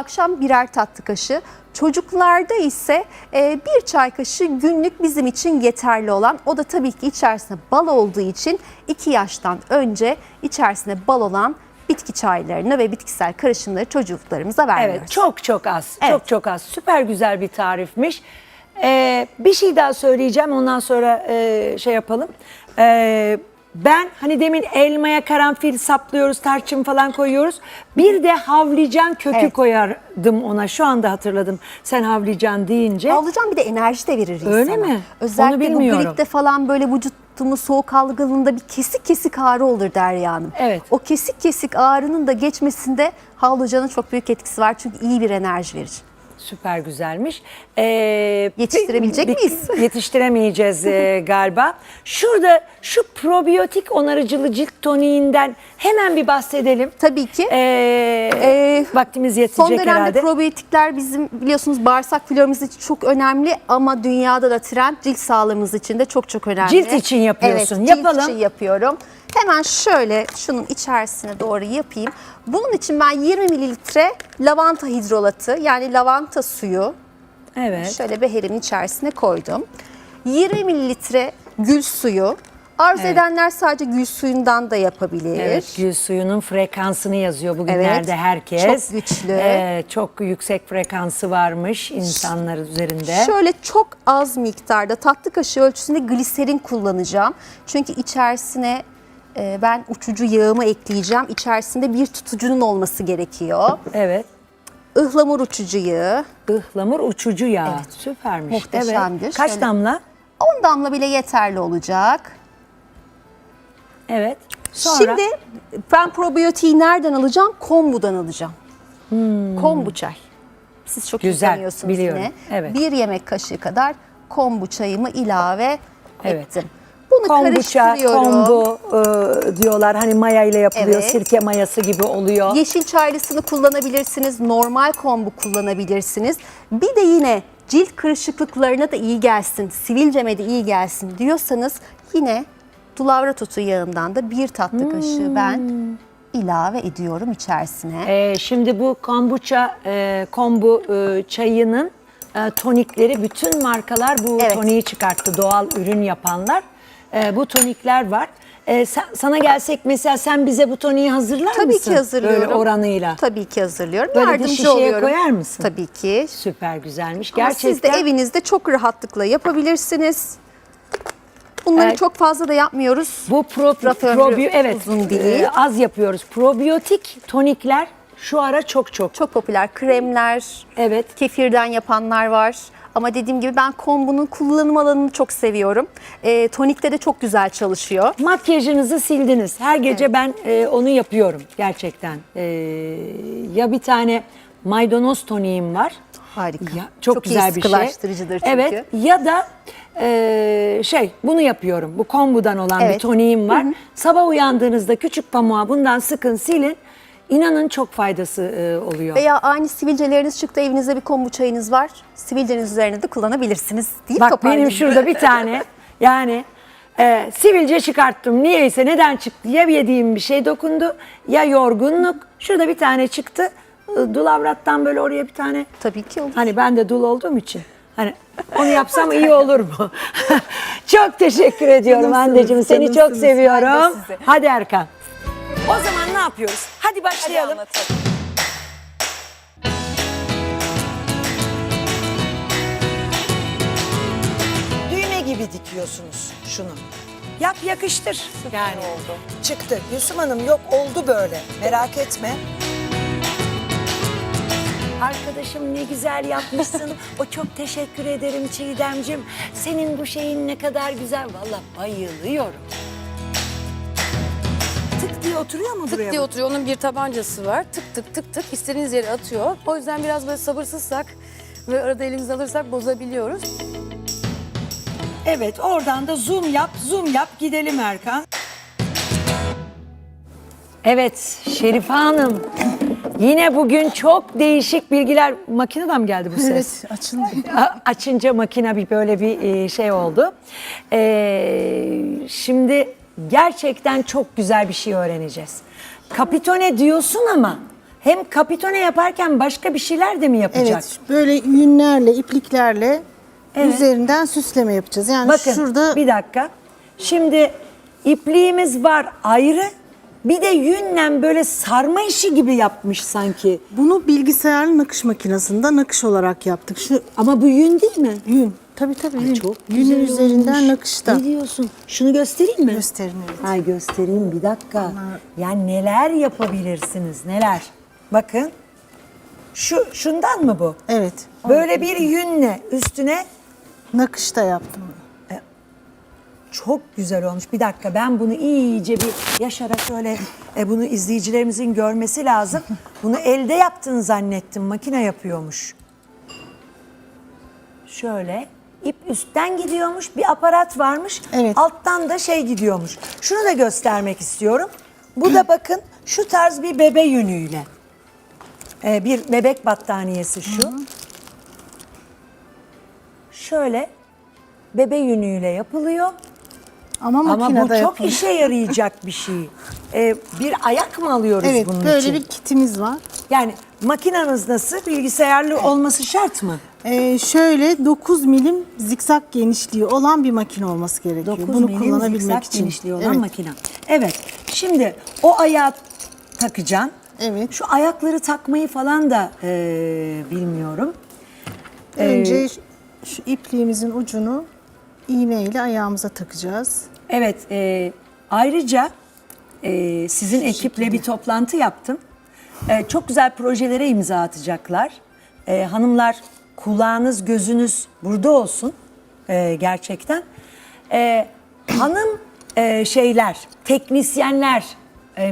Akşam birer tatlı kaşığı. Çocuklarda ise bir çay kaşığı günlük bizim için yeterli olan. O da tabii ki içerisinde bal olduğu için 2 yaştan önce içerisinde bal olan bitki çaylarını ve bitkisel karışımları çocuklarımıza vermiyoruz. Evet, çok az. Evet. Çok az. Süper güzel bir tarifmiş. Bir şey daha söyleyeceğim, ondan sonra şey yapalım. Ben hani demin elmaya karanfil saplıyoruz, tarçın falan koyuyoruz. Bir de havlican kökü Evet. koyardım ona. Şu anda hatırladım sen havlican deyince. Havlucan bir de enerji de verir insana. Öyle mi? Özellikle Onu bu bilmiyorum. gripte falan böyle vücutumuz soğuk algınlığında bir kesik ağrı olur Derya Hanım. Evet. O kesik ağrının da geçmesinde havlucanın çok büyük etkisi var. Çünkü iyi bir enerji verir. Süper güzelmiş. Yetiştirebilecek miyiz? Yetiştiremeyeceğiz galiba. Şurada şu probiyotik onarıcılı cilt toniğinden hemen bir bahsedelim. Tabii ki. Vaktimiz yetecek Son dönemde herhalde. probiyotikler bizim biliyorsunuz bağırsak floramız için çok önemli ama dünyada da trend cilt sağlığımız için de çok önemli. Cilt için yapıyorsun. Evet, Yapalım. cilt için yapıyorum. Hemen şöyle şunun içerisine doğru yapayım. Bunun için ben 20 mililitre lavanta hidrolatı yani lavanta suyu Evet. şöyle beherimin içerisine koydum. 20 mililitre gül suyu. Arzu edenler sadece gül suyundan da yapabilir. Evet, gül suyunun frekansını yazıyor bugünlerde Evet, herkes. çok güçlü. Çok yüksek frekansı varmış insanlar üzerinde. Şöyle çok az miktarda tatlı kaşığı ölçüsünde gliserin kullanacağım. Çünkü içerisine ben uçucu yağımı ekleyeceğim. İçerisinde bir tutucunun olması gerekiyor. Evet. Ihlamur uçucu yağı. Ihlamur uçucu yağ. Evet. Süpermiş. Muhteşemdir. Evet. Kaç Şöyle- damla? 10 damla bile yeterli olacak. Evet. Sonra Şimdi ben probiyotiği nereden alacağım? Kombu'dan alacağım. Kombu çay. Siz çok iyi Güzel, tanıyorsunuz biliyorum. yine. Evet. 1 yemek kaşığı kadar kombu çayımı ilave Evet. ettim. Bunu kombuça, karıştırıyorum. kombu diyorlar. Hani maya ile yapılıyor. Evet. Sirke mayası gibi oluyor. Yeşil çaylısını kullanabilirsiniz. Normal kombu kullanabilirsiniz. Bir de yine cilt kırışıklıklarına da iyi gelsin, sivilceme de iyi gelsin diyorsanız yine dulavra tutu yağından da bir tatlı kaşığı ben ilave ediyorum içerisine. Şimdi bu kombuça, kombu çayının tonikleri bütün markalar bu Evet. toniği çıkarttı. Doğal ürün yapanlar. Bu tonikler var. Sana gelsek mesela sen bize bu toniği hazırlar Tabii mısın? ki hazırlıyorum. Böyle oranıyla. Tabii ki hazırlıyorum. Böyle de Yardımcı şişeye oluyorum. koyar mısın? Tabii ki. Süper güzelmiş. Ama Gerçekten. siz de evinizde çok rahatlıkla yapabilirsiniz. Bunları Evet. çok fazla da yapmıyoruz. Bu Ömrü evet uzun değil. az yapıyoruz. Probiyotik tonikler şu ara çok. Çok popüler kremler, Evet. kefirden yapanlar var. Ama dediğim gibi ben kombunun kullanım alanını çok seviyorum. Tonikte de çok güzel çalışıyor. Makyajınızı sildiniz. Her gece ben onu yapıyorum gerçekten. Ya bir tane maydanoz toniğim var. Harika. Ya, çok iyi güzel bir şey. sıkılaştırıcıdır çünkü. Evet. Ya da bunu yapıyorum. Bu kombudan olan bir Evet. toniğim var. Sabah uyandığınızda küçük pamuğa bundan sıkın silin. İnanın çok faydası oluyor. Veya aynı sivilceleriniz çıktı, evinizde bir kombu çayınız var. Sivilceniz üzerine de kullanabilirsiniz. Değil Bak toparlayın. benim şurada bir tane yani sivilce çıkarttım. Niyeyse neden çıktı? Ya yediğim bir şey dokundu ya yorgunluk. Şurada bir tane çıktı. Dulavrattan böyle oraya bir tane. Tabii ki olur. Hani ben de dul olduğum için. Hani onu yapsam iyi olur mu? Çok teşekkür ediyorum Canımsınız, anneciğim. Seni çok canımsınız. Ben de seviyorum. sizi. Hadi Erkan. O zaman ne yapıyoruz? Hadi başlayalım. Düğme gibi dikiyorsunuz şunu. Yap yakıştır. Yani oldu. Çıktı. Gülsüm Hanım yok oldu böyle. Merak etme. Arkadaşım ne güzel yapmışsın. O çok teşekkür ederim Çiğdemcim. Senin bu şeyin ne kadar güzel. Vallahi bayılıyorum. Tık diye oturuyor mu buraya? Tık diye oturuyor. Onun bir tabancası var. Tık tık tık tık istediğiniz yere atıyor. O yüzden biraz böyle sabırsızsak ve arada elimizi alırsak bozabiliyoruz. Evet, oradan da zoom yap, gidelim Erkan. Evet, Şerife Hanım. Yine bugün çok değişik bilgiler. Makineden mi geldi bu ses? Evet, açıldı. Açınca makine böyle bir şey oldu. Şimdi gerçekten çok güzel bir şey öğreneceğiz. Kapitone diyorsun ama hem kapitone yaparken başka bir şeyler de mi yapacak? Evet, böyle yünlerle, ipliklerle Evet. üzerinden süsleme yapacağız. Yani Bakın şurada bir dakika. Şimdi ipliğimiz var ayrı. Bir de yünle böyle sarma işi gibi yapmış sanki. bunu bilgisayarlı nakış makinesinde nakış olarak yaptık. Şu Ama bu yün değil mi? yün. Tabii yün. Çok Yünün güzel üzerinden olmuş. nakışta. Ne diyorsun? Şunu göstereyim mi? Gösterin, evet. Hay göstereyim bir dakika. Yani neler yapabilirsiniz neler. Bakın. Şundan mı bu? Evet. Böyle bir yünle üstüne Nakışta yaptım. çok güzel olmuş. Bir dakika ben bunu iyice bir Yaşar'a şöyle bunu izleyicilerimizin görmesi lazım. Bunu elde yaptığını zannettim. Makine yapıyormuş. Şöyle ip üstten gidiyormuş. Bir aparat varmış. Evet. Alttan da şey gidiyormuş. Şunu da göstermek istiyorum. Bu da bakın şu tarz bir bebe yünüyle. Bir bebek battaniyesi şu. Şöyle bebe yünüyle yapılıyor. Ama Ama makinede bu çok yapılıyor. işe yarayacak bir şey. Bir ayak mı alıyoruz Evet, bunun böyle için? bir kitimiz var. Yani makinanız nasıl? Bilgisayarlı olması şart mı? Şöyle 9 milim zikzak genişliği olan bir makine olması gerekiyor. 9 Bunu milim kullanabilmek zikzak için. genişliği olan Evet. makine. Evet. Şimdi o ayağı takacaksın. Evet. Şu ayakları takmayı falan da bilmiyorum. Önce şu ipliğimizin ucunu iğneyle ayağımıza takacağız. Evet, ayrıca sizin ekiple bir toplantı yaptım. Çok güzel projelere imza atacaklar. Hanımlar kulağınız, gözünüz burada olsun gerçekten. Hanım teknisyenler,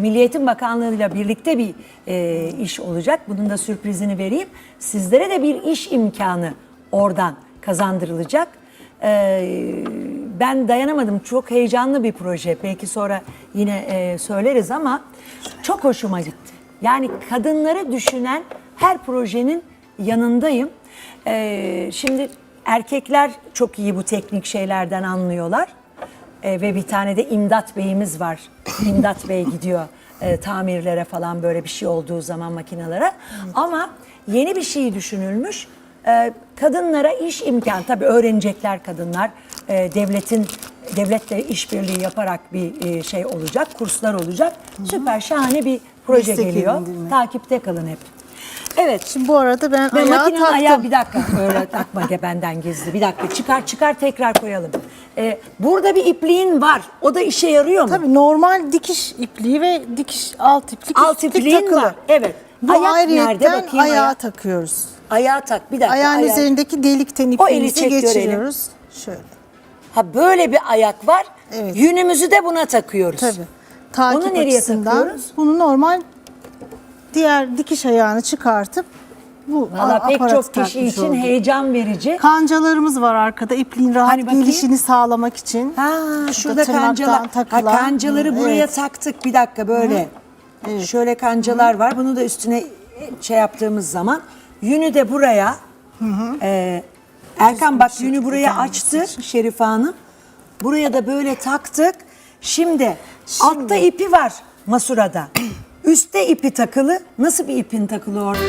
Milli Eğitim Bakanlığı'yla birlikte bir iş olacak. Bunun da sürprizini vereyim. Sizlere de bir iş imkanı oradan kazandırılacak. Ben dayanamadım. Çok heyecanlı bir proje. Belki sonra yine söyleriz ama çok hoşuma gitti. Yani kadınları düşünen her projenin yanındayım. Şimdi erkekler çok iyi bu teknik şeylerden anlıyorlar. Ve bir tane de İmdat Bey'imiz var. İmdat Bey gidiyor tamirlere falan böyle bir şey olduğu zaman makinelere. Ama yeni bir şey düşünülmüş. Kadınlara iş imkanı, tabii öğrenecekler kadınlar. Devletle işbirliği yaparak bir şey olacak, kurslar olacak. Süper şahane bir proje Destek geliyor. edindirme. Takipte kalın hep. Evet. Şimdi bu arada ben Ve ayağı makinenin taktım. ayağı bir dakika öyle takma benden gizli. Bir dakika çıkar tekrar koyalım. Burada bir ipliğin var. O da işe yarıyor mu? Tabii normal dikiş ipliği ve dikiş alt iplik. Alt iplik ipliğin takılı. var. Evet. Bu Ayak nerede ayrıyetten bakayım ayağa ayağı? takıyoruz. Ayağı tak bir dakika. Ayağın ayağı. üzerindeki delikten eli ipliğimizi çek görelim. geçiriyoruz. Şöyle. Ha böyle bir ayak var. Evet. Yünümüzü de buna takıyoruz. Tabii. Takip Onu nereye açısından takıyoruz? bunu normal diğer dikiş ayağını çıkartıp bu Valla pek aparatı çok kişi takmış için olduk. heyecan verici. Kancalarımız var arkada ipliğin rahat Hani bakayım? gelişini sağlamak için. Ha şurada tırnaktan kancalar. Ha, takılan. kancaları buraya Evet. taktık bir dakika böyle. Şöyle kancalar var. Bunu da üstüne şey yaptığımız zaman yünü de buraya. Erkan bak yünü buraya açtı Şerife Hanım. Buraya da böyle taktık. Şimdi altta ipi var masurada. Üstte ipi takılı. Nasıl bir ipin takılı orada?